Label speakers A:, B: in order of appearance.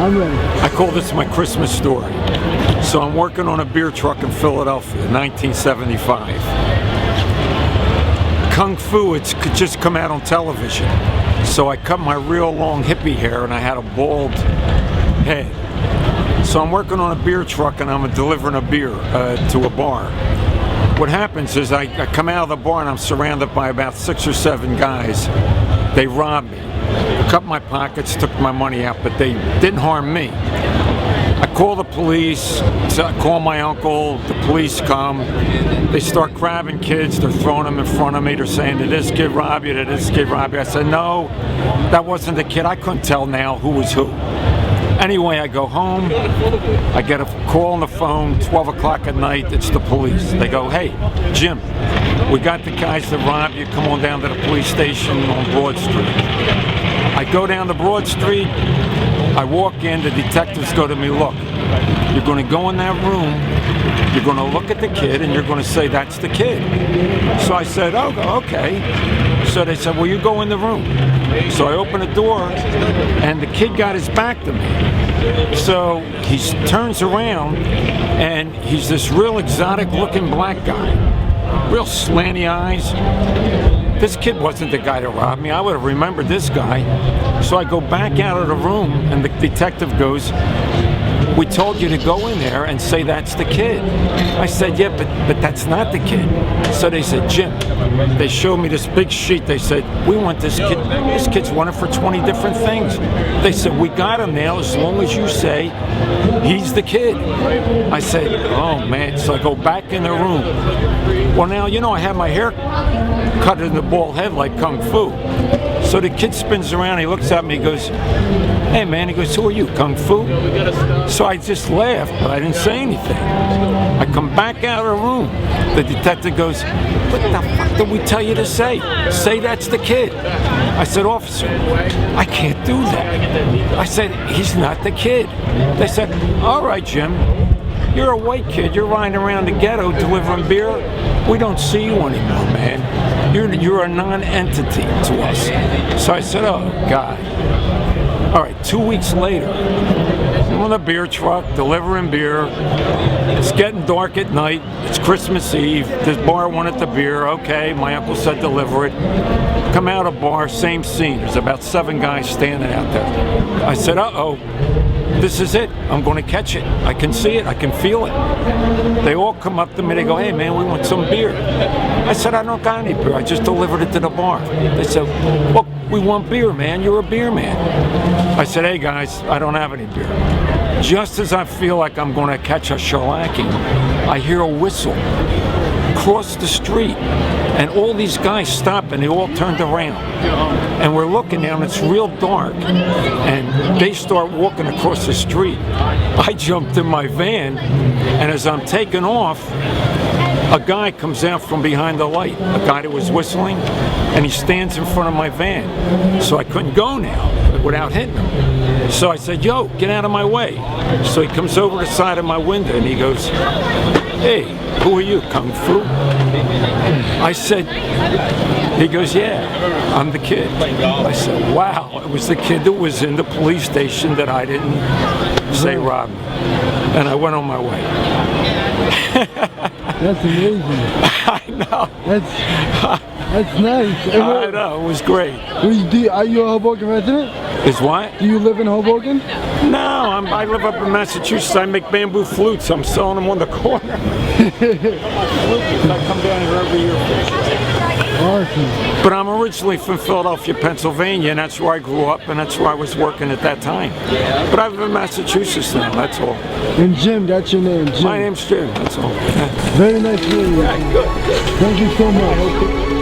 A: I'm ready.
B: I call this my Christmas story. So I'm working on a beer truck in Philadelphia, 1975. Kung Fu, it's just come out on television. So I cut my real long hippie hair and I had a bald head. So I'm working on a beer truck and I'm delivering a beer to a bar. What happens is I come out of the bar and I'm surrounded by about 6 or 7 guys. They robbed me, cut my pockets, took my money out, but they didn't harm me. I call the police, I call my uncle, the police come, they start grabbing kids, they're throwing them in front of me, they're saying, did this kid rob you, did this kid rob you? I said, no, that wasn't the kid. I couldn't tell now who was who. Anyway, I go home, I get a call on the phone, 12 o'clock at night, it's the police. They go, hey, Jim, we got the guys that robbed you, come on down to the police station on Broad Street. I go down to Broad Street, I walk in, the detectives go to me, look, you're going to go in that room, you're going to look at the kid, and you're going to say, that's the kid. So I said, oh, okay. So they said, well, you go in the room. So I open the door, and the kid got his back to me. So he turns around, and he's this real exotic-looking black guy, real slanty eyes. This kid wasn't the guy that robbed me. I would have remembered this guy. So I go back out of the room, and the detective goes, we told you to go in there and say that's the kid. I said, yeah, but that's not the kid. So they said, Jim, they showed me this big sheet. They said, we want this kid. This kid's wanted for 20 different things. They said, we got him now as long as you say he's the kid. I said, oh, man. So I go back in the room. Well, now, you know, I had my hair cut in the bald head like Kung Fu. So the kid spins around, he looks at me, he goes, hey man, he goes, who are you, Kung Fu? So I just laughed, but I didn't say anything. I come back out of the room. The detective goes, what the fuck did we tell you to say? Say that's the kid. I said, officer, I can't do that. I said, he's not the kid. They said, all right, Jim, you're a white kid, you're riding around the ghetto delivering beer. We don't see you anymore, man. You're a non-entity to us. So I said, oh, God. All right, 2 weeks later, I'm on a beer truck, delivering beer. It's getting dark at night. It's Christmas Eve. This bar wanted the beer. Okay, my uncle said deliver it. Come out of bar, same scene. There's about 7 guys standing out there. I said, uh-oh. This is it. I'm going to catch it. I can see it. I can feel it. They all come up to me. They go, hey, man, we want some beer. I said, I don't got any beer. I just delivered it to the bar. They said, look, we want beer, man. You're a beer man. I said, hey, guys, I don't have any beer. Just as I feel like I'm going to catch a shellacking, I hear a whistle across the street. And all these guys stop and they all turned around. And we're looking down, it's real dark. And they start walking across the street. I jumped in my van, and as I'm taking off, a guy comes out from behind the light, a guy that was whistling, and he stands in front of my van. So I couldn't go now without hitting him. So I said, yo, get out of my way. So he comes over the side of my window and he goes, hey, who are you, Kung Fu? I said, he goes, yeah, I'm the kid. I said, wow, it was the kid that was in the police station that I didn't say robbed me. And I went on my way.
A: That's amazing.
B: I know.
A: That's nice.
B: I know, it was great.
A: Are you a Hoboken resident?
B: Is what?
A: Do you live in Hoboken?
B: No, I live up in Massachusetts. I make bamboo flutes. I'm selling them on the corner. I come down here every year.
A: Awesome.
B: But I'm originally from Philadelphia, Pennsylvania, and that's where I grew up, and that's where I was working at that time. But I live in Massachusetts now, that's all.
A: And Jim, that's your name, Jim.
B: My name's Jim, that's all.
A: Very nice meeting you.
B: Yeah, good.
A: Thank you so much.